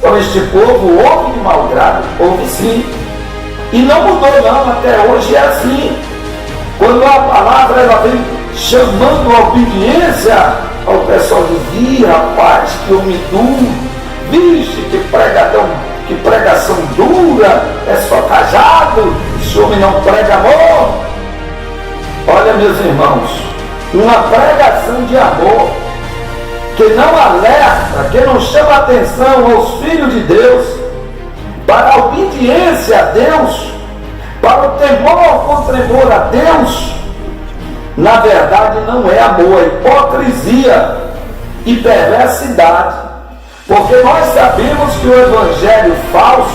Então este povo ouve de mau grado, ouve sim. E não mudou não, até hoje é assim. Quando a palavra ela vem chamando a obediência, ao pessoal diz: rapaz, que homem duro, vixe, que pregação dura, é só cajado, esse homem não prega amor. Olha, meus irmãos, uma pregação de amor, que não alerta, que não chama atenção aos filhos de Deus, para a obediência a Deus, para o temor com tremor a Deus, na verdade não é amor, é hipocrisia e perversidade. Porque nós sabemos que o evangelho falso,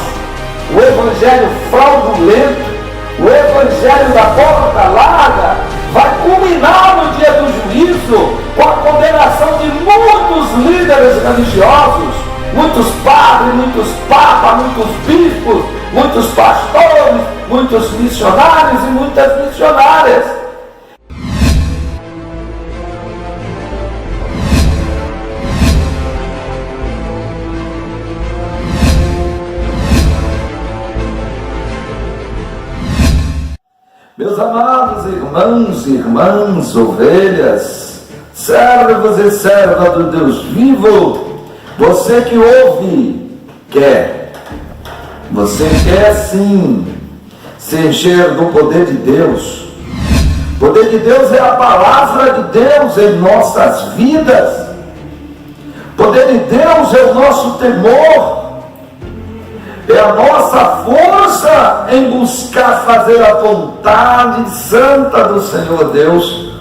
o evangelho fraudulento, o evangelho da porta larga vai culminar no dia do juízo com a condenação de muitos líderes religiosos, muitos padres, muitos papas, muitos bispos, muitos pastores, muitos missionários e muitas missionárias. Meus amados irmãos e irmãs, ovelhas, servos e servas do Deus vivo, você que ouve, quer. Você quer sim se encher do poder de Deus. O poder de Deus é a palavra de Deus em nossas vidas. O poder de Deus é o nosso temor. É a nossa força em buscar fazer a vontade santa do Senhor Deus,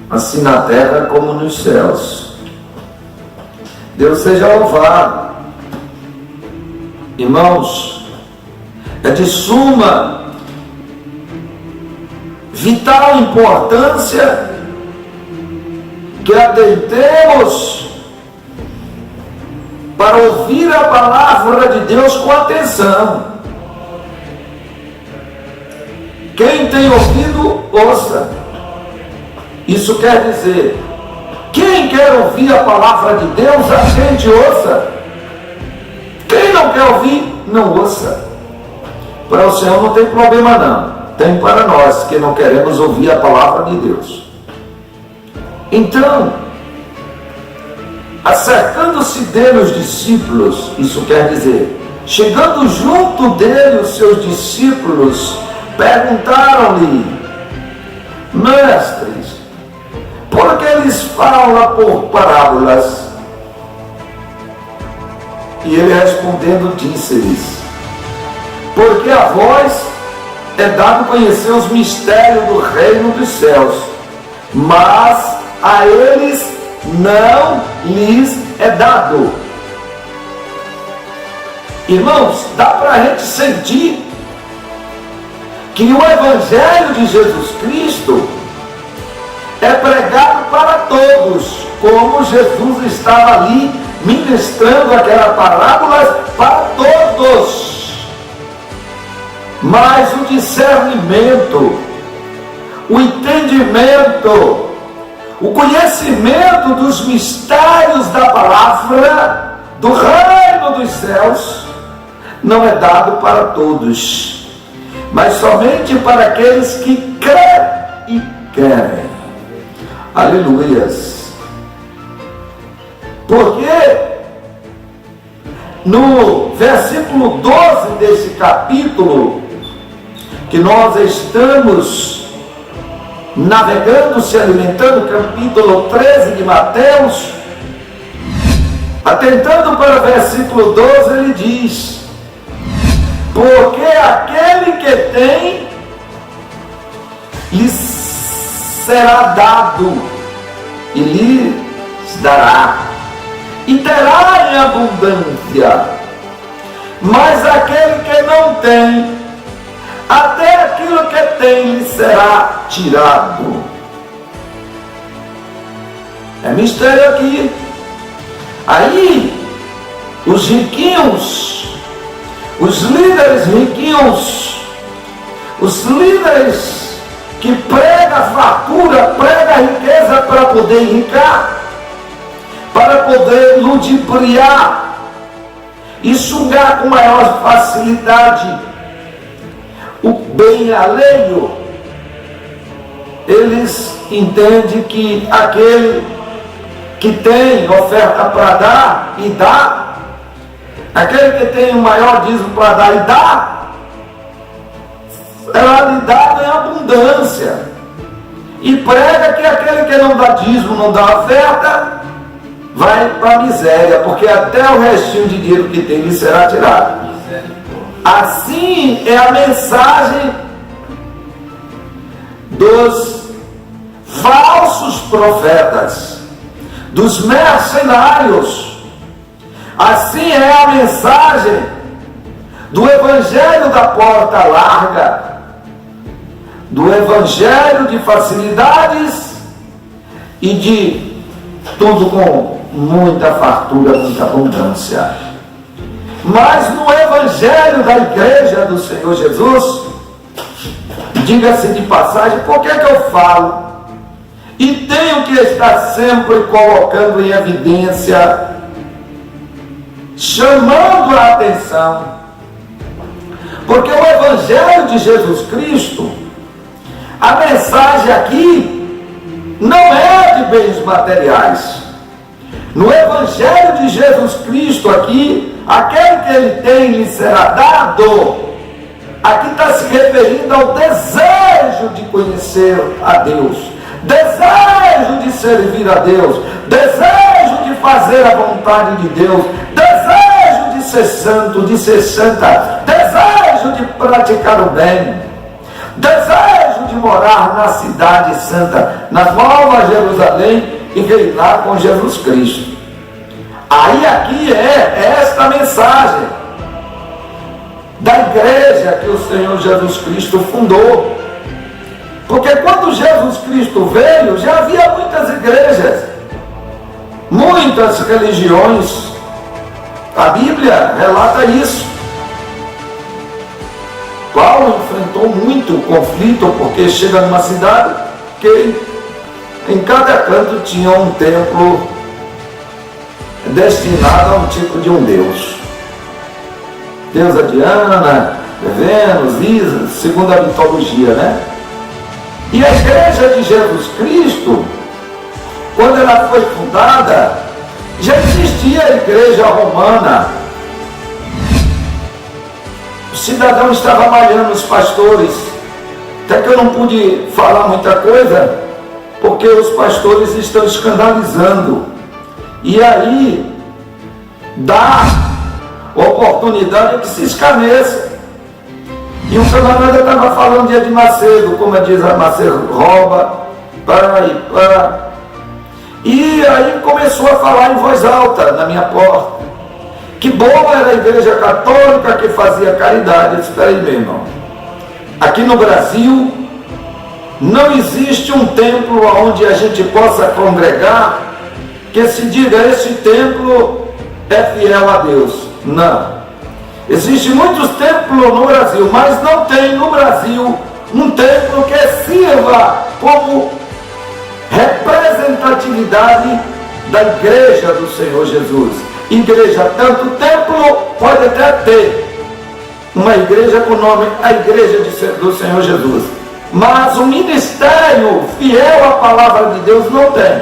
assim na terra como nos céus. Deus seja louvado. Irmãos, é de suma, vital importância que atentemos para ouvir a palavra de Deus com atenção. Quem tem ouvido, ouça. Isso quer dizer, quem quer ouvir a palavra de Deus, a gente ouça. Quem não quer ouvir, não ouça. Para o Senhor não tem problema não. Tem para nós que não queremos ouvir a palavra de Deus. Então, acercando-se dele os discípulos, isso quer dizer, chegando junto dele os seus discípulos, perguntaram-lhe: mestres, por que eles falam por parábolas? E ele respondendo disse-lhes: porque a vós é dado conhecer os mistérios do reino dos céus, mas a eles não lhes é dado. Irmãos, dá para a gente sentir que o Evangelho de Jesus Cristo é pregado para todos, como Jesus estava ali ministrando aquela parábola para todos. Mas o discernimento, o entendimento, o conhecimento dos mistérios da palavra do reino dos céus não é dado para todos, mas somente para aqueles que crêem e querem. Aleluias! Porque no versículo 12 desse capítulo que nós estamos navegando, se alimentando, capítulo 13 de Mateus, atentando para o versículo 12, ele diz: porque aquele que tem, lhe será dado, e lhe dará, e terá em abundância. Mas aquele que não tem, até aquilo que tem lhe será tirado. É mistério aqui. Aí, os riquinhos, os líderes riquinhos, os líderes que pregam a fartura, pregam a riqueza para poder enricar, para poder ludibriar, e sugar com maior facilidade o bem alheio. Eles entendem que aquele que tem oferta para dar e dá, aquele que tem o maior dízimo para dar e dá, ela lhe dá em abundância, e prega que aquele que não dá dízimo, não dá oferta, vai para a miséria, porque até o restinho de dinheiro que tem lhe será tirado. Assim é a mensagem dos falsos profetas, dos mercenários. Assim é a mensagem do evangelho da porta larga, do evangelho de facilidades e de tudo com muita fartura, muita abundância. Mas no evangelho da igreja do Senhor Jesus, diga-se de passagem, por que eu falo e tenho que estar sempre colocando em evidência, chamando a atenção? Porque o evangelho de Jesus Cristo, a mensagem aqui não é de bens materiais. No evangelho de Jesus Cristo aqui, aquele que ele tem lhe será dado. Aqui está se referindo ao desejo de conhecer a Deus, desejo de servir a Deus, desejo de fazer a vontade de Deus, desejo de ser santo, de ser santa, desejo de praticar o bem, desejo de morar na cidade santa, na Nova Jerusalém, e reinar com Jesus Cristo. Aí aqui é esta mensagem da igreja que o Senhor Jesus Cristo fundou. Porque quando Jesus Cristo veio, já havia muitas igrejas, muitas religiões. A Bíblia relata isso. Paulo enfrentou muito conflito, porque chega numa cidade que em cada canto tinha um templo destinado a um tipo de um deus. Deusa Diana, Vênus, Isis, segundo a mitologia, né? E a igreja de Jesus Cristo, quando ela foi fundada, já existia a igreja romana. O cidadão estava malhando os pastores, até que eu não pude falar muita coisa, porque os pastores estão escandalizando, e aí dá oportunidade que se escaneça. E o camarada estava falando de Edir Macedo, como diz a Macedo, rouba, e aí começou a falar em voz alta na minha porta, que boa era a igreja católica que fazia caridade. Eu disse: espera aí, meu irmão, aqui no Brasil não existe um templo onde a gente possa congregar que se diga esse templo é fiel a Deus. Não. Existem muitos templos no Brasil, mas não tem no Brasil um templo que sirva como representatividade da igreja do Senhor Jesus. Igreja, tanto templo pode até ter uma igreja com o nome a igreja do Senhor Jesus, mas o ministério fiel à palavra de Deus não tem.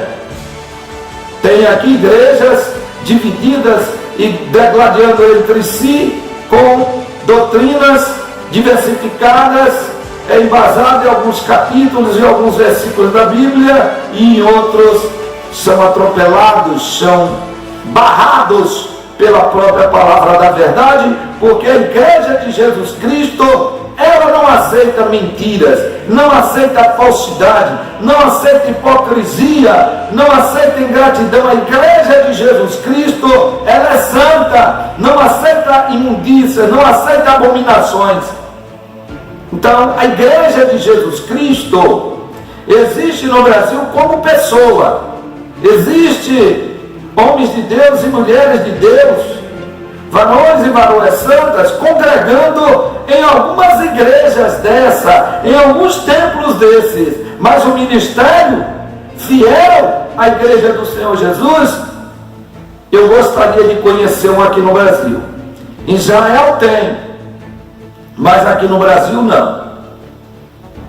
Tem aqui igrejas divididas e degladiando entre si com doutrinas diversificadas, embasadas em alguns capítulos e alguns versículos da Bíblia, e em outros são atropelados, são barrados pela própria palavra da verdade, porque a igreja de Jesus Cristo, ela não aceita mentiras, não aceita falsidade, não aceita hipocrisia, não aceita ingratidão. A igreja de Jesus Cristo, ela é santa, não aceita imundícia, não aceita abominações. Então, a igreja de Jesus Cristo existe no Brasil como pessoa. Existe homens de Deus e mulheres de Deus, varões e varoas santas, congregando em algumas igrejas dessa, em alguns templos desses, mas o ministério fiel à igreja do Senhor Jesus, eu gostaria de conhecer um aqui no Brasil. Em Israel tem, mas aqui no Brasil não.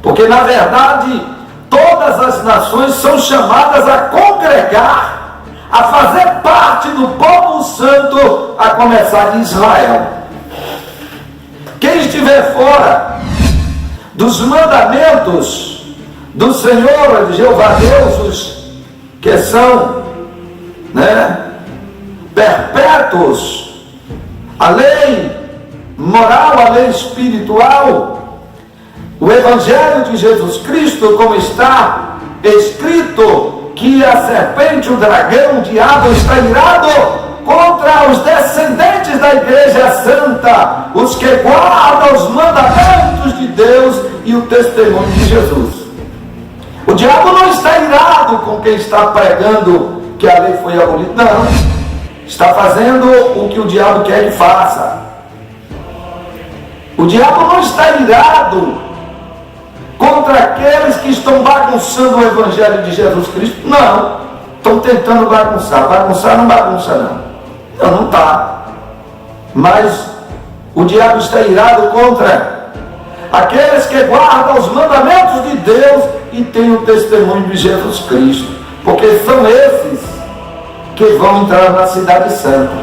Porque na verdade todas as nações são chamadas a congregar, a fazer parte do povo santo, a começar de Israel. Quem estiver fora dos mandamentos do Senhor, de Jeová Deus, os que são perpétuos, a lei moral, a lei espiritual, o Evangelho de Jesus Cristo, como está escrito, que a serpente, o dragão, o diabo está irado contra os descendentes da Igreja Santa, os que guardam os mandamentos de Deus e o testemunho de Jesus. O diabo não está irado com quem está pregando que a lei foi abolida, não. Está fazendo o que o diabo quer que faça. O diabo não está irado contra aqueles que estão bagunçando o Evangelho de Jesus Cristo, não. Estão tentando bagunçar. Bagunçar não bagunça, não. Não está. Mas o diabo está irado contra aqueles que guardam os mandamentos de Deus e têm o testemunho de Jesus Cristo, porque são esses que vão entrar na cidade santa.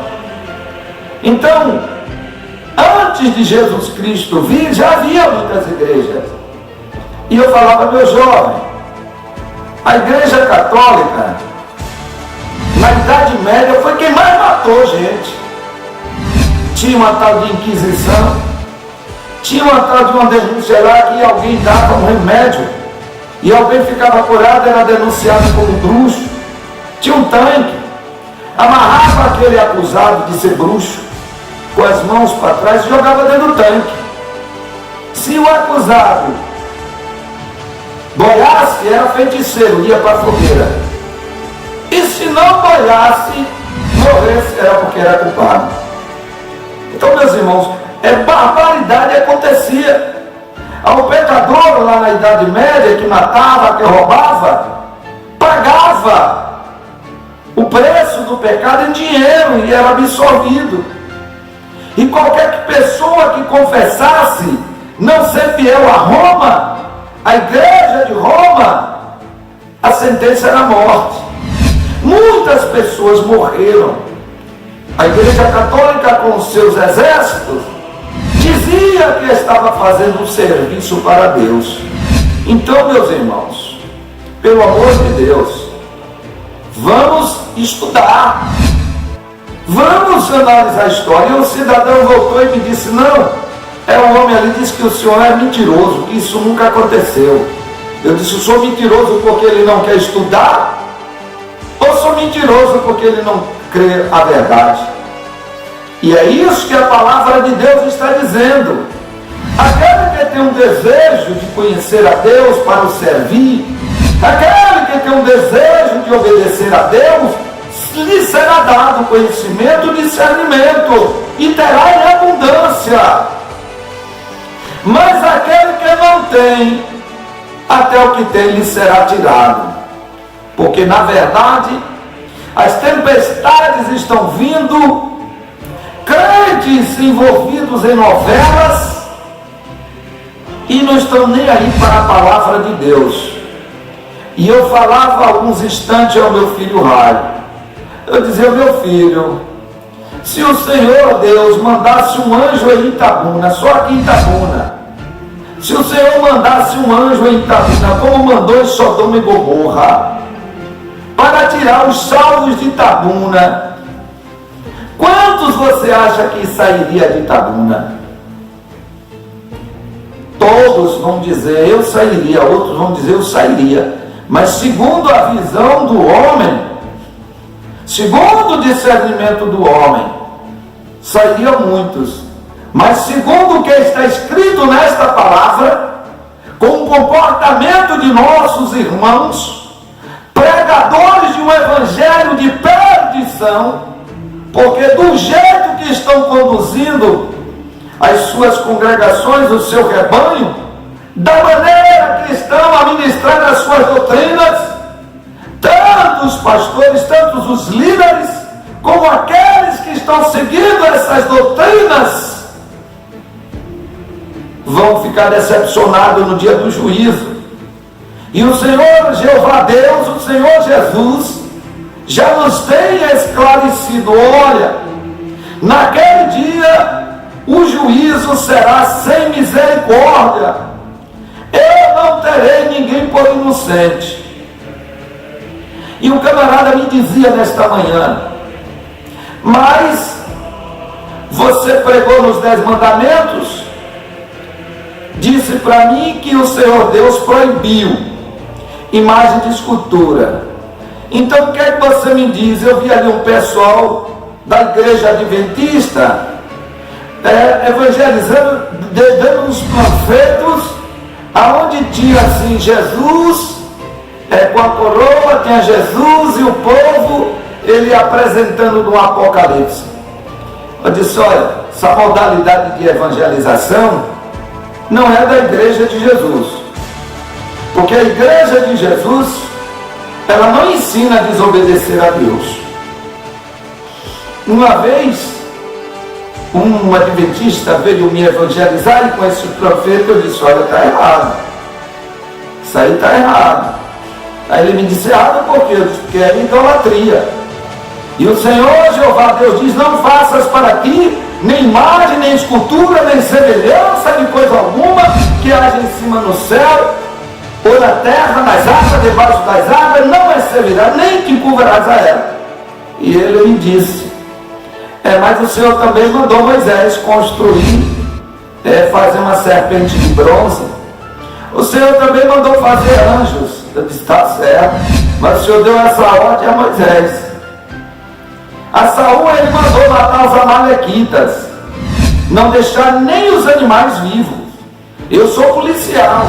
Então, antes de Jesus Cristo vir, já havia muitas igrejas. E eu falava, meu jovem, a Igreja Católica, na Idade Média, foi quem mais matou gente. Tinha uma tal de Inquisição, tinha uma tal de uma denúncia lá que alguém dava um remédio e alguém ficava curado, era denunciado como bruxo. Tinha um tanque, amarrava aquele acusado de ser bruxo com as mãos para trás e jogava dentro do tanque. Se o acusado boiasse, era feiticeiro, ia para a fogueira. E se não boiasse, morresse, era porque era culpado. Então, meus irmãos, barbaridade acontecia. Ao pecador lá na Idade Média, que matava, que roubava, pagava o preço do pecado em dinheiro e era absolvido. E qualquer pessoa que confessasse não ser fiel a Roma, a Igreja de Roma, a sentença era a morte. Muitas pessoas morreram. A Igreja Católica, com os seus exércitos, dizia que estava fazendo um serviço para Deus. Então, meus irmãos, pelo amor de Deus, vamos estudar, vamos analisar a história. E o cidadão voltou e me disse, não, o homem ali disse que o senhor é mentiroso, que isso nunca aconteceu. Eu disse, eu sou mentiroso porque ele não quer estudar, ou sou mentiroso porque ele não crê a verdade? E é isso que a palavra de Deus está dizendo. Aquele que tem um desejo de conhecer a Deus para o servir, aquele que tem um desejo de obedecer a Deus, lhe será dado conhecimento e discernimento, e terá em abundância. Mas aquele que não tem, até o que tem lhe será tirado. Porque na verdade as tempestades estão vindo, crentes envolvidos em novelas e não estão nem aí para a palavra de Deus. E eu falava há alguns instantes ao meu filho Raio, eu dizia, meu filho, se o Senhor Deus mandasse um anjo em Itabuna, só aqui em Itabuna, se o Senhor mandasse um anjo em Itabuna, como mandou em Sodoma e Gomorra, para tirar os salvos de Itabuna, quantos você acha que sairia de Itabuna? Todos vão dizer, eu sairia, outros vão dizer, eu sairia. Mas segundo a visão do homem, segundo o discernimento do homem, sairiam muitos. Mas segundo o que está escrito nesta palavra, com o comportamento de nossos irmãos, pregadores de um evangelho de perdição, porque do jeito que estão conduzindo as suas congregações, o seu rebanho, da maneira que estão a ministrar as suas doutrinas, tanto os pastores, tanto os líderes, como aqueles que estão seguindo essas doutrinas vão ficar decepcionados no dia do juízo. E o Senhor Jeová Deus, o Senhor Jesus, já nos tem esclarecido: olha, naquele dia o juízo será sem misericórdia. Eu não terei ninguém por inocente. E o camarada me dizia nesta manhã: mas você pregou nos 10 mandamentos, disse para mim que o Senhor Deus proibiu imagem de escultura. Então o que é que você me diz? Eu vi ali um pessoal da igreja adventista evangelizando, dando uns panfletos aonde tinha assim Jesus com a coroa, tinha Jesus e o povo, ele apresentando no Apocalipse. Eu disse: olha, essa modalidade de evangelização não é da igreja de Jesus, porque a igreja de Jesus, ela não ensina a desobedecer a Deus. Uma vez um adventista veio me evangelizar, e com esse profeta eu disse: olha, está errado, isso aí está errado. Aí ele me disse: errado por quê? Eu disse: porque é idolatria. E o Senhor Jeová Deus diz: não faças para ti nem imagem, nem escultura, nem semelhança de coisa alguma que haja em cima no céu, ou na terra, nas águas, debaixo das águas, não é servirá, nem te encurvarás a ela. E ele me disse: mas o Senhor também mandou Moisés construir, fazer uma serpente de bronze. O Senhor também mandou fazer anjos. Eu disse: está certo, mas o Senhor deu essa ordem a Moisés. A Saul ele mandou matar os amalequitas, não deixar nem os animais vivos. Eu sou policial.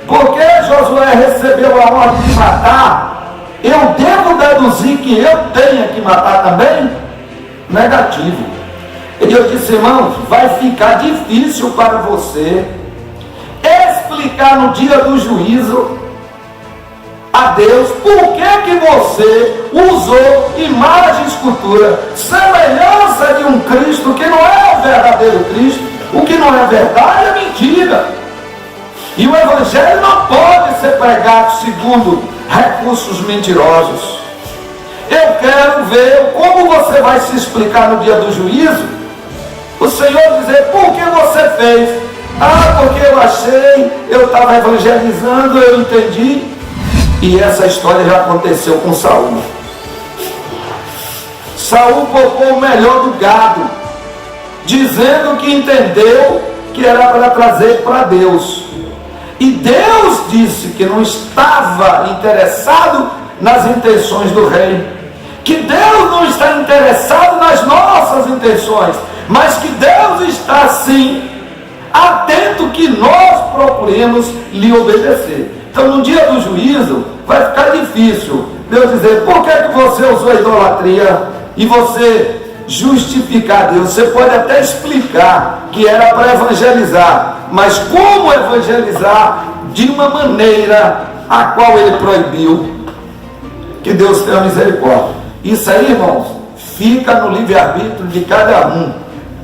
Porque Josué recebeu a ordem de matar, eu devo deduzir que eu tenha que matar também? Negativo. E eu disse: irmãos, vai ficar difícil para você explicar no dia do juízo a Deus por que você usou imagem e escultura, semelhança de um Cristo que não é o verdadeiro Cristo. O que não é verdade é mentira. E o Evangelho não pode ser pregado segundo recursos mentirosos. Eu quero ver como você vai se explicar no dia do juízo. O Senhor dizer: por que você fez? Porque eu achei, eu estava evangelizando, eu entendi. E essa história já aconteceu com Saul. Saul poupou o melhor do gado, dizendo que entendeu que era para trazer para Deus. E Deus disse que não estava interessado nas intenções do rei, que Deus não está interessado nas nossas intenções, mas que Deus está sim atento que nós procuremos lhe obedecer. Então no dia do juízo vai ficar difícil Deus dizer: por que você usou a idolatria? E você justificar Deus. Você pode até explicar que era para evangelizar, mas como evangelizar de uma maneira a qual ele proibiu? Que Deus tenha misericórdia. Isso aí, irmãos, fica no livre-arbítrio de cada um.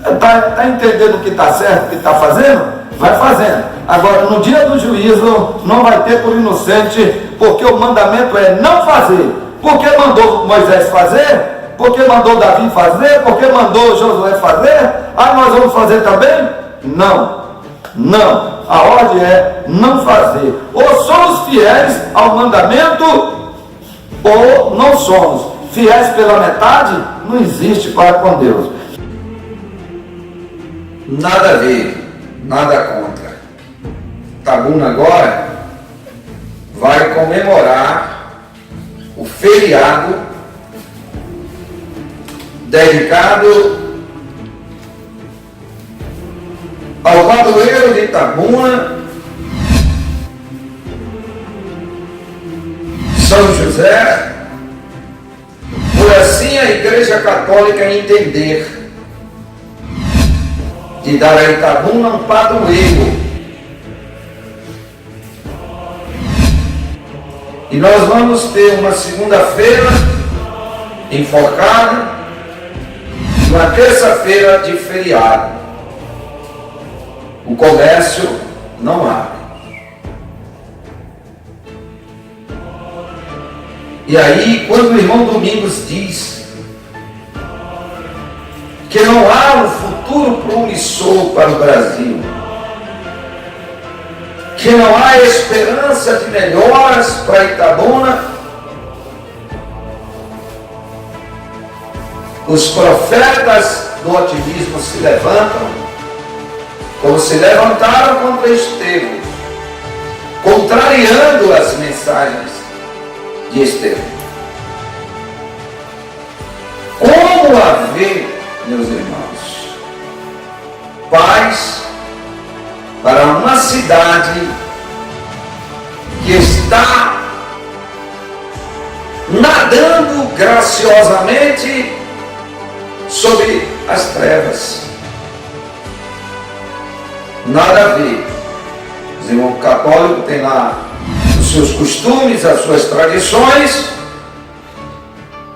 Está entendendo o que está certo, o que está fazendo? Vai fazendo. Agora, no dia do juízo, não vai ter por inocente, porque o mandamento é não fazer. Porque mandou Moisés fazer? Porque mandou Davi fazer? Porque mandou Josué fazer? Nós vamos fazer também? Não. Não. A ordem é não fazer. Ou somos fiéis ao mandamento, ou não somos. Fiéis pela metade, não existe para com Deus. Nada a ver, nada contra. Tabuna agora vai comemorar o feriado dedicado ao padroeiro de Itabuna, São José, por assim a Igreja Católica entender de dar a Itabuna um padroeiro. E nós vamos ter uma segunda-feira enforcada, uma terça-feira de feriado, o comércio não abre. E aí, quando o irmão Domingos diz que não há um futuro promissor para o Brasil, que não há esperança de melhoras para Itabuna, os profetas do otimismo se levantam, como se levantaram contra Estevão, contrariando as mensagens de Estevão. Como haver, meus irmãos, paz para uma cidade que está nadando graciosamente sob as trevas? Nada a ver. Os irmãos católicos têm lá os seus costumes, as suas tradições,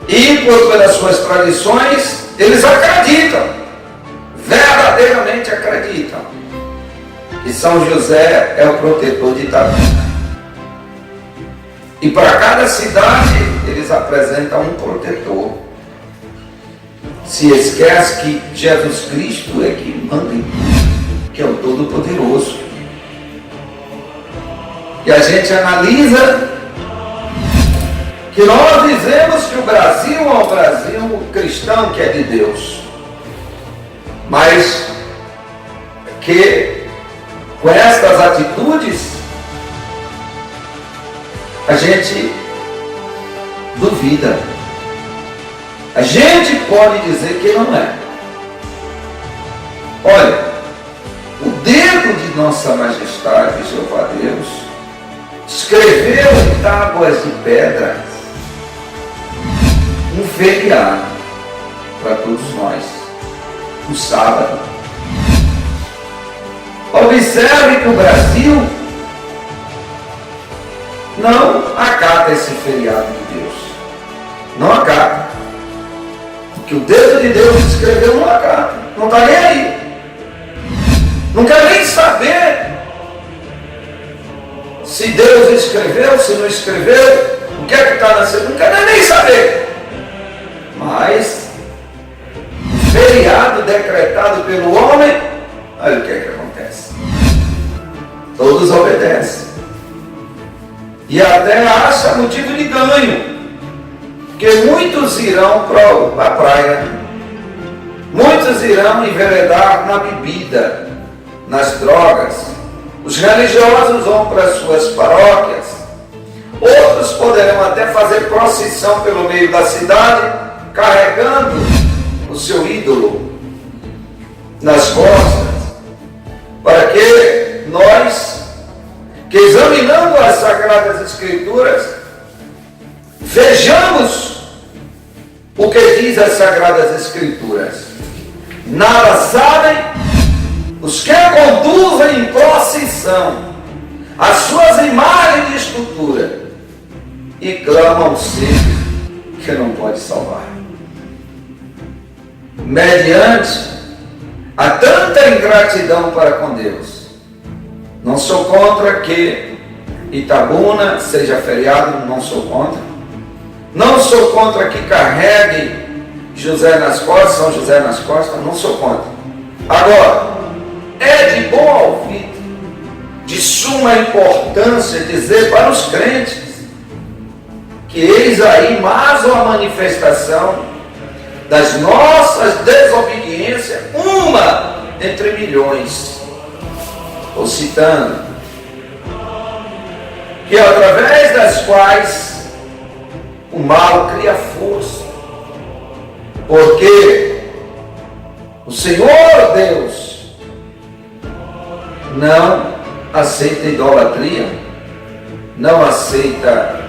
e pelas suas tradições eles acreditam, verdadeiramente acreditam, que São José é o protetor de Itabuna. E para cada cidade eles apresentam um protetor. Se esquece que Jesus Cristo é que manda em tudo, que é o Todo-Poderoso. E a gente analisa que nós dizemos que o Brasil é um Brasil cristão, que é de Deus, mas que com estas atitudes a gente duvida. A gente pode dizer que não é. Olha, o dedo de Nossa Majestade, Jeová Deus, escreveu em tábuas de pedra um feriado para todos nós, o sábado. Observe que o Brasil não acata esse feriado de Deus. Não acata. Que o dedo de Deus escreveu não acata. Não está nem aí. Não quer nem saber se Deus escreveu, se não escreveu, o que é que está na segunda. Não quer nem saber. Mas o feriado decretado pelo homem, olha o que é que acontece. Todos obedecem. E até acha motivo de ganho. Porque muitos irão para a praia, muitos irão enveredar na bebida, nas drogas, os religiosos vão para as suas paróquias, outros poderão até fazer procissão pelo meio da cidade, carregando o seu ídolo nas costas, para que nós, que examinando as Sagradas Escrituras, vejamos o que diz as Sagradas Escrituras. Nada sabem os que conduzem em procissão as suas imagens de escultura e clamam ao ser que não pode salvar. Mediante a tanta ingratidão para com Deus, não sou contra que Itabuna seja feriado, não sou contra. Não sou contra que carregue José nas costas, São José nas costas, não sou contra. Agora, é de bom ouvido, de suma importância dizer para os crentes que eis aí mais uma manifestação das nossas desobediências, uma entre milhões. Estou citando, que através das quais o mal cria força, porque o Senhor Deus não aceita idolatria, não aceita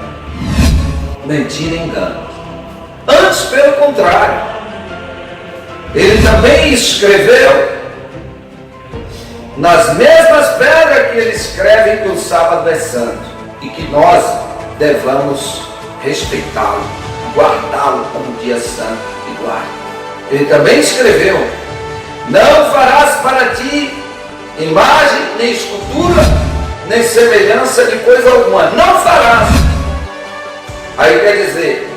mentira e engano. Antes, pelo contrário, ele também escreveu nas mesmas pedras que ele escreve que o sábado é santo e que nós devamos respeitá-lo, guardá-lo como dia santo e guarda. Ele também escreveu: não farás para ti imagem, nem escultura, nem semelhança de coisa alguma. Não farás. Aí quer dizer,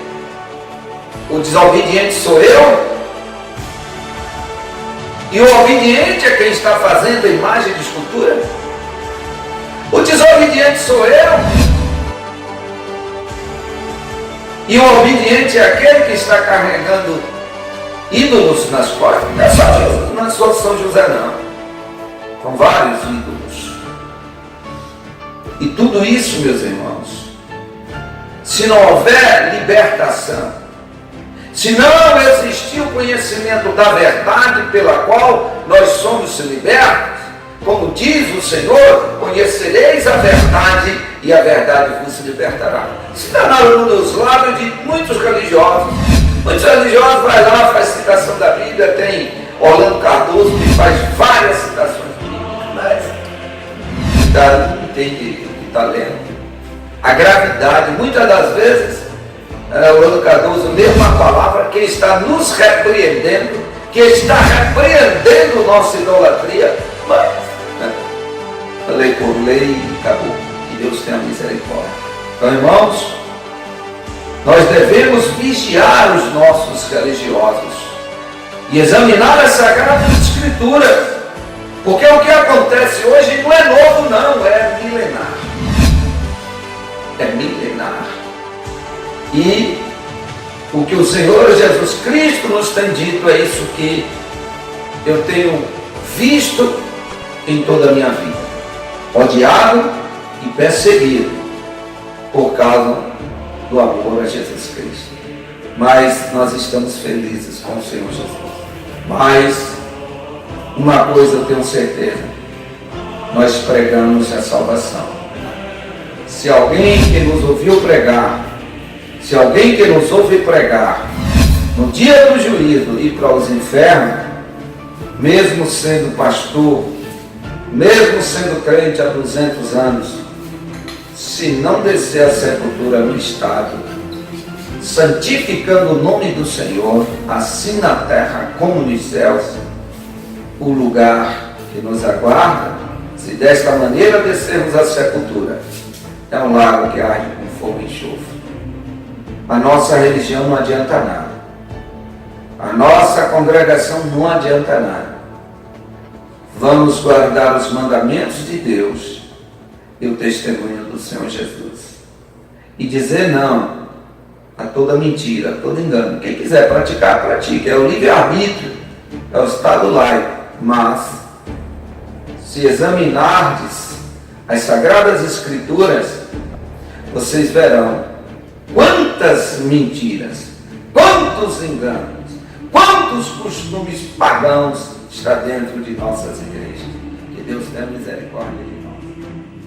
o desobediente sou eu, e o obediente é quem está fazendo a imagem de escultura. O desobediente sou eu, e o obediente é aquele que está carregando ídolos nas costas. Não é só São José, não. São vários ídolos. E tudo isso, meus irmãos, se não houver libertação, se não existir o conhecimento da verdade pela qual nós somos libertos, como diz o Senhor, conhecereis a verdade e a verdade vos libertará. Isso está nos lábios de muitos religiosos. Muitos religiosos vai lá, faz citação da Bíblia, tem Orlando Cardoso que faz várias citações bíblicas, mas não entende o que está lendo. A gravidade, muitas das vezes, Orlando Cardoso lê uma palavra que está nos repreendendo, que está repreendendo nossa idolatria, mas lei por lei e acabou. Que Deus tenha misericórdia. Então, irmãos, nós devemos vigiar os nossos religiosos e examinar as Sagradas Escrituras, porque o que acontece hoje não é novo, não, é milenar. É milenar. E o que o Senhor Jesus Cristo nos tem dito é isso que eu tenho visto em toda a minha vida: odiado e perseguido por causa do amor a Jesus Cristo. Mas nós estamos felizes com o Senhor Jesus. Mas uma coisa eu tenho certeza: nós pregamos a salvação. Se alguém que nos ouviu pregar, se alguém que nos ouve pregar, no dia do juízo ir para os infernos, mesmo sendo pastor, mesmo sendo crente há 200 anos, se não descer a sepultura no estado, santificando o nome do Senhor, assim na terra como nos céus, o lugar que nos aguarda, se desta maneira descermos a sepultura, é um lago que arde com fogo e enxofre. A nossa religião não adianta nada. A nossa congregação não adianta nada. Vamos guardar os mandamentos de Deus e o testemunho do Senhor Jesus. E dizer não a toda mentira, a todo engano. Quem quiser praticar, pratique. É o livre-arbítrio, é o estado laico. Mas, se examinardes as Sagradas Escrituras, vocês verão quantas mentiras, quantos enganos, quantos costumes pagãos está dentro de nossas igrejas. Que Deus tenha misericórdia.